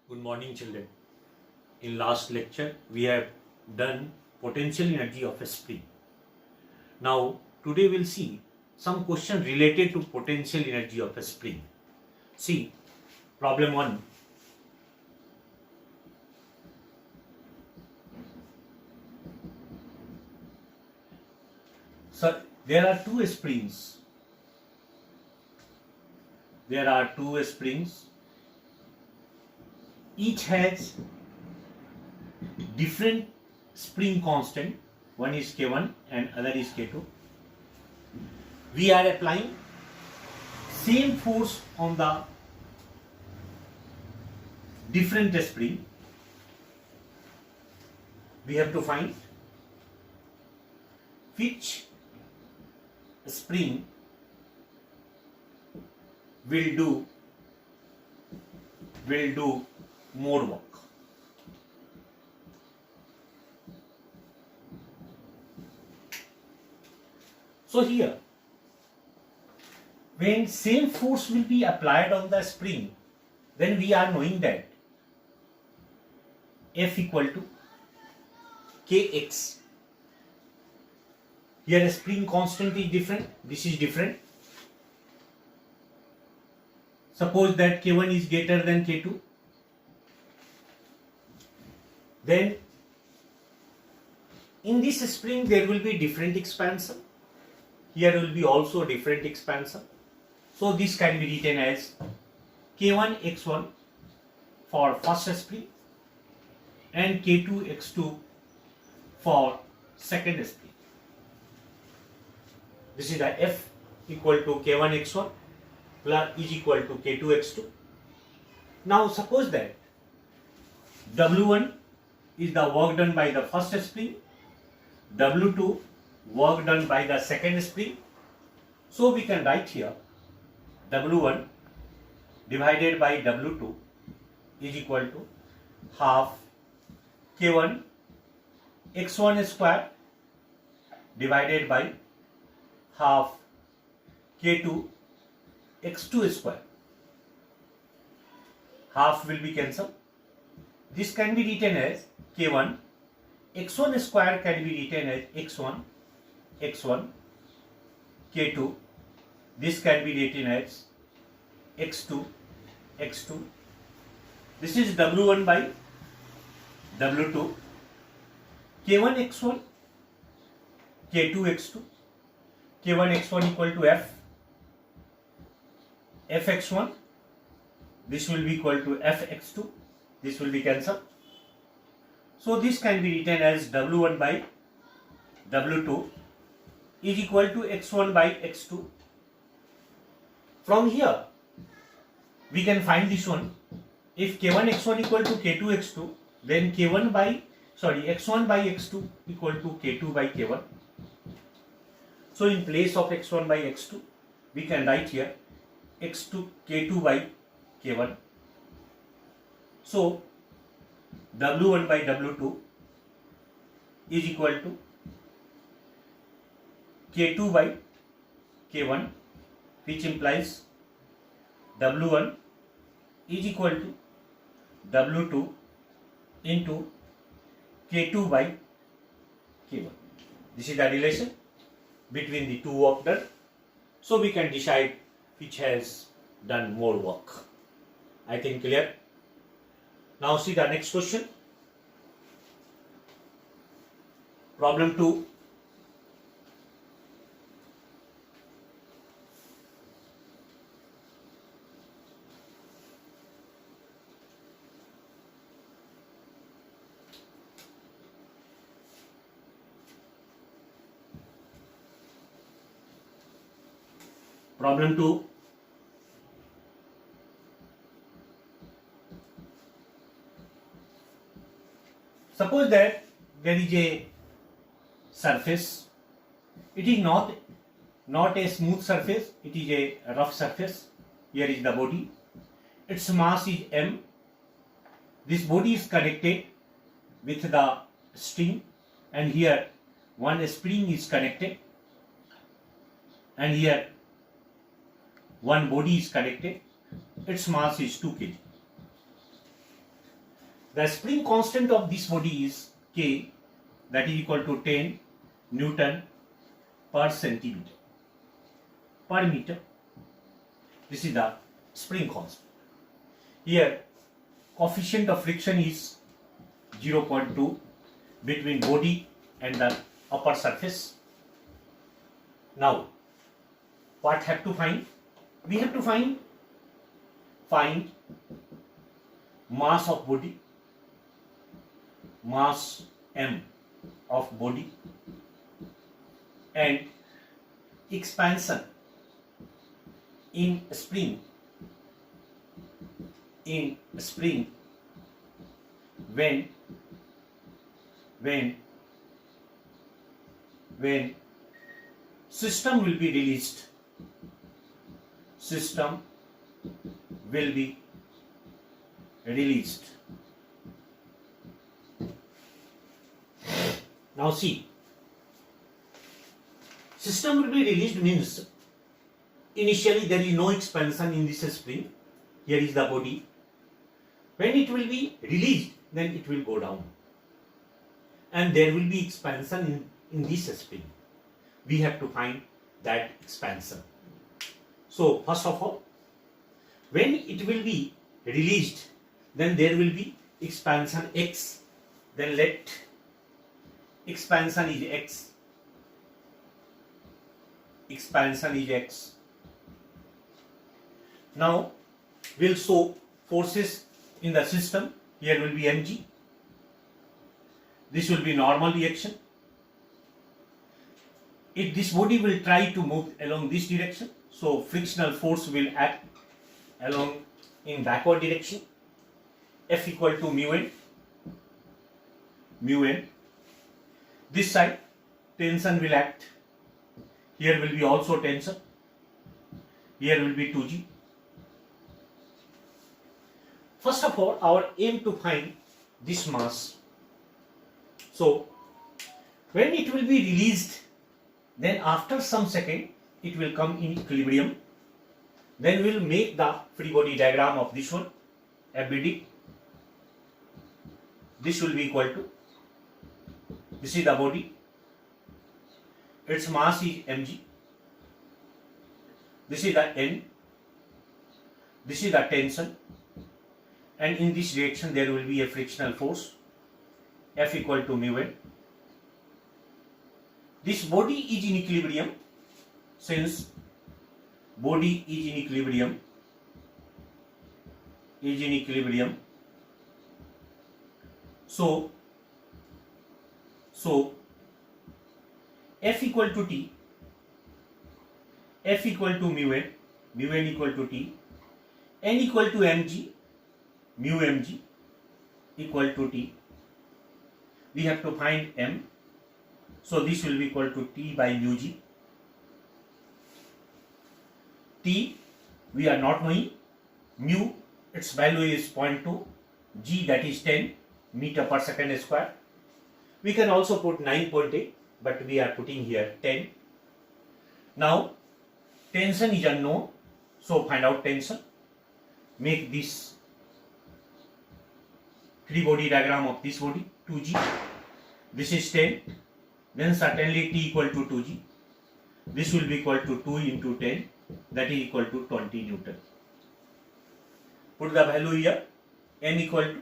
Good morning, children. In last lecture, we have done potential energy of a spring. Now, today we'll see some question related to potential energy of a spring. See, problem 1. So, there are two springs. Each has different spring constant. One is K1 and other is K2. We are applying same force on the different spring. We have to find which spring will do more work. So here, when same force will be applied on the spring, then we are knowing that F equal to Kx. Here spring constant is different, this is different. Suppose that K1 is greater than K2. Then in this spring there will be different expansion. Here will be also different expansion. So this can be written as K1 x1 for first spring and K2 x2 for second spring. This is the F equal to K1 x1 plus is equal to K2 x2. Now suppose that W1 is the work done by the first spring, W2 work done by the second spring. So we can write here W1 divided by W2 is equal to half K1 x1 square divided by half K2 x2 square. Half will be cancelled. This can be written as K1 x1 square can be written as x1 K2. This can be written as x2. This is W1 by W2. K1 x1 K2 x2. K1 x1 equal to F x1. This will be equal to F x2. This will be cancelled. So this can be written as W1 by W2 is equal to x1 by x2. From here we can find this one. If K1 x1 equal to K2 x2, then x1 by x2 equal to K2 by K1. So in place of x1 by x2 we can write here K2 by K1. So W1 by W2 is equal to K2 by K1, which implies W1 is equal to W2 into K2 by K1. This is the relation between the two work done. So we can decide which has done more work. I think clear. Now see the next question. Problem 2. Problem 2. Suppose that there is a surface. It is not a smooth surface, it is a rough surface. Here is the body. Its mass is m. This body is connected with the string, and here one spring is connected, and here one body is connected. Its mass is 2 kg. The spring constant of this body is K, that is equal to 10 Newton per centimeter per meter. This is the spring constant. Here, coefficient of friction is 0.2 between body and the upper surface. Now, what have to find? We have to find mass of body, mass m of body, and expansion in spring when system will be released. System will be released. Now see, system will be released means initially there is no expansion in this spring. Here is the body. When it will be released, then it will go down. And there will be expansion in this spring. We have to find that expansion. So, first of all, when it will be released, then there will be expansion x. Then let expansion is x. Expansion is x. Now, we'll show forces in the system. Here will be mg. This will be normal reaction. If this body will try to move along this direction, so frictional force will act along in backward direction. F equal to mu n. This side tension will act. Here will be also tension. Here will be 2g. First of all, our aim to find this mass. So, when it will be released, then after some second, it will come in equilibrium. Then we will make the free body diagram of this one, FBD. This will be equal to, this is the body, its mass is mg, this is the n, this is the tension, and in this direction there will be a frictional force, F equal to mu n. This body is in equilibrium. Since body is in equilibrium, so F equal to T, F equal to mu n equal to T, n equal to mg, mu mg equal to T. We have to find m. So this will be equal to T by mu g. T we are not knowing. Mu its value is 0.2. G that is 10 meter per second square. We can also put 9.8, but we are putting here 10. Now tension is unknown, so find out tension. Make this free body diagram of this body, 2g. This is 10. Then certainly T equal to 2g. This will be equal to 2 into 10, that is equal to 20 Newton. Put the value here, n equal to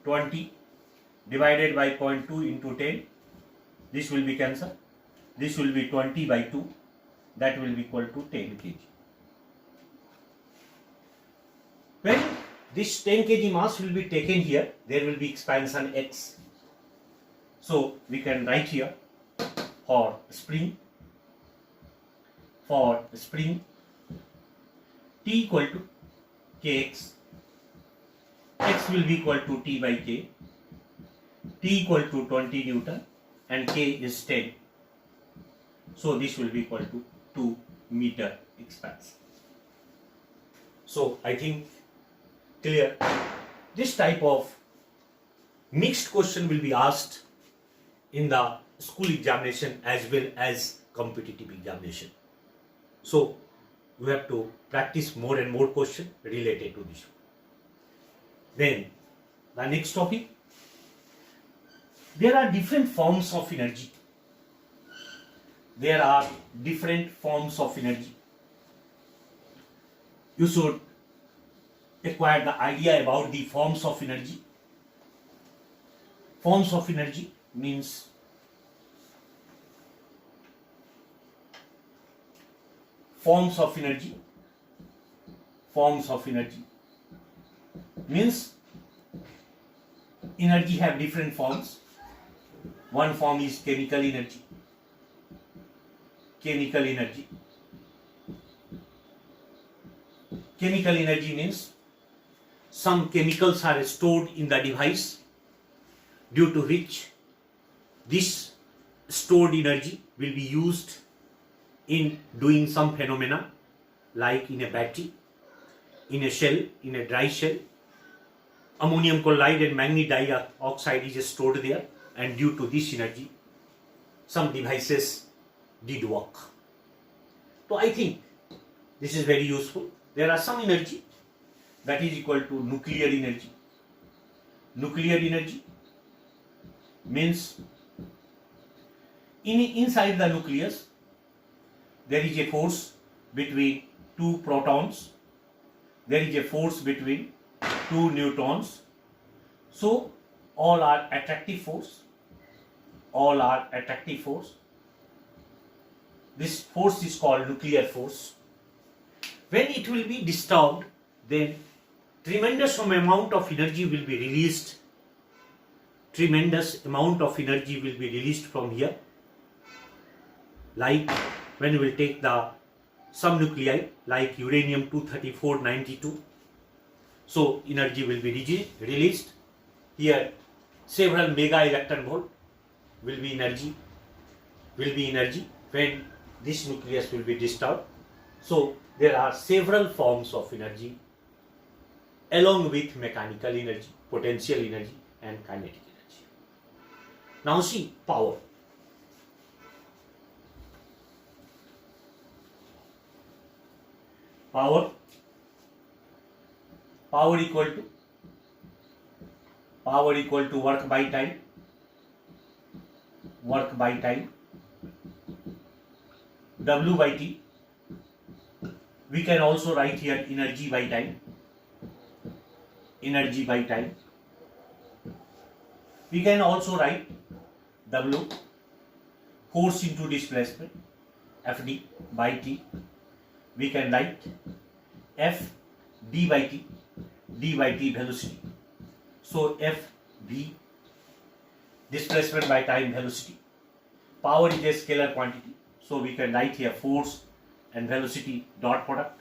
20 divided by 0.2 into 10. This will be cancelled. This will be 20 by 2, that will be equal to 10 kg. When this 10 kg mass will be taken here, there will be expansion x. So we can write here for spring T equal to kx, x will be equal to T by k, T equal to 20 Newton and k is 10. So this will be equal to 2 meter expansion. So I think clear. This type of mixed question will be asked in the school examination as well as competitive examination. So you have to practice more and more questions related to this. Then The next topic, there are different forms of energy. There are different forms of energy. You should acquire the idea about the forms of energy. Forms of energy means forms of energy means energy have different forms. One form is chemical energy. Chemical energy means some chemicals are stored in the device, due to which this stored energy will be used in doing some phenomena, like in a battery, in a shell, in a dry shell. Ammonium chloride and manganese dioxide is stored there, and due to this energy some devices did work. So I think this is very useful. There are some energy that is equal to nuclear energy. Nuclear energy means inside the nucleus there is a force between two protons, there is a force between two neutrons. So all are attractive force. This force is called nuclear force. When it will be disturbed, then tremendous amount of energy will be released. Tremendous amount of energy will be released from here. Like when we will take some nuclei like uranium 234-92. So energy will be released. Here several mega electron volt will be energy when this nucleus will be disturbed. So there are several forms of energy along with mechanical energy, potential energy and kinetic energy. Now see power. Power equal to work by time. W by T. We can also write here energy by time. We can also write W, force into displacement, Fd by T. We can write F d by T velocity. So F v, displacement by time velocity. Power is a scalar quantity, so we can write here force and velocity dot product.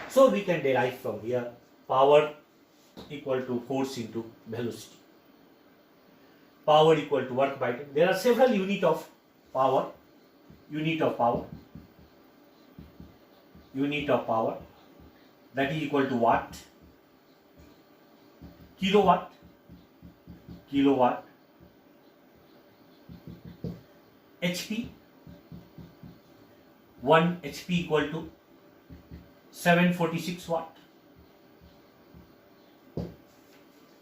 So we can derive from here power equal to force into velocity. Power equal to work by time. There are several units of power. Unit of power that is equal to watt, kilowatt, HP. 1 HP equal to 746 watt.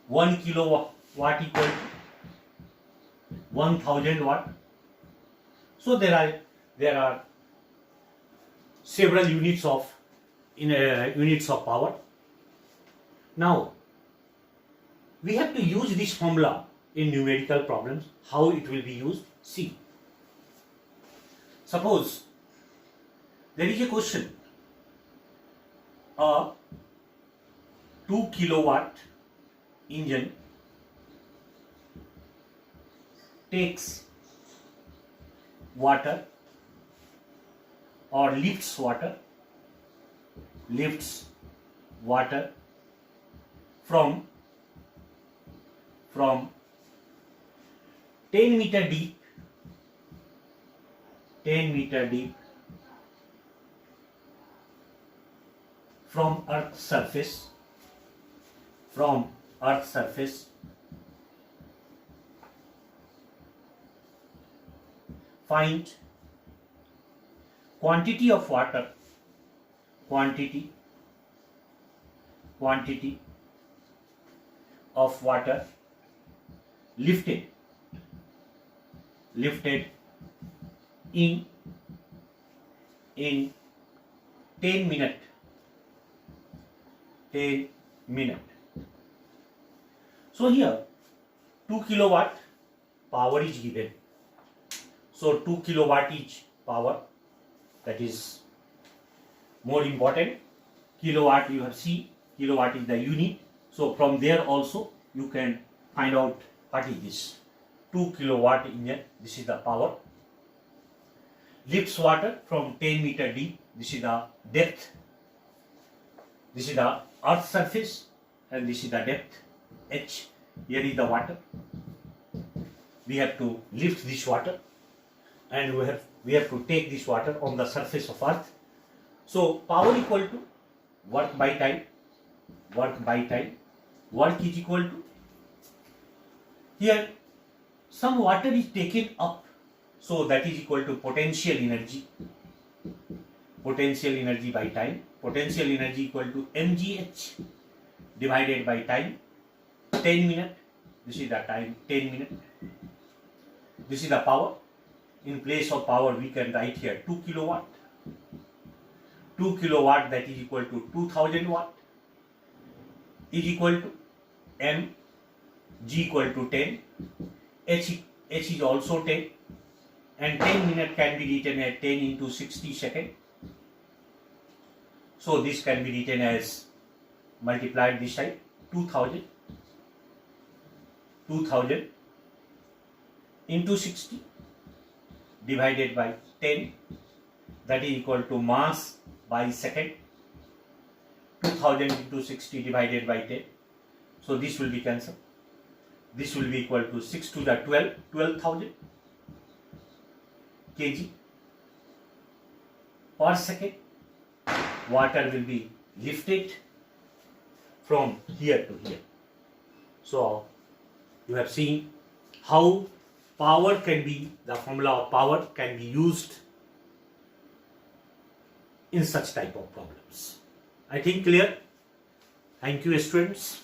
1 kilowatt equal to 1000 watt. So there are several units of power. Now we have to use this formula in numerical problems. How it will be used? See, suppose there is a question. A 2 kilowatt engine takes water or lifts water from 10 meter deep from Earth's surface. Find quantity of water, of water lifted in 10 minutes. 10 minutes. So here 2 kilowatt power is given. So 2 kilowatt is power, that is more important. Kilowatt, you have seen, kilowatt is the unit. So from there also you can find out what is this. 2 kilowatt in here, this is the power. Lifts water from 10 meter deep, this is the depth. This is the earth surface and this is the depth H. Here is the water. We have to lift this water and we have to take this water on the surface of earth. So power equal to work by time. Work is equal to, here some water is taken up, so that is equal to potential energy. Potential energy by time. Potential energy equal to mgh divided by time. 10 minutes. This is the time, 10 minutes. This is the power. In place of power we can write here 2 kilowatt. 2 kilowatt, that is equal to 2000 watt, is equal to m, g equal to 10, h is also 10, and 10 minute can be written as 10 into 60 seconds. So this can be written as, multiplied this side, 2000 into 60 divided by 10, that is equal to mass by second. 2000 into 60 divided by 10. So this will be cancelled. This will be equal to 6 to the 12,000 kg per second. Water will be lifted from here to here. So you have seen how power can be, the formula of power can be used in such type of problems. I think clear. Thank you, students.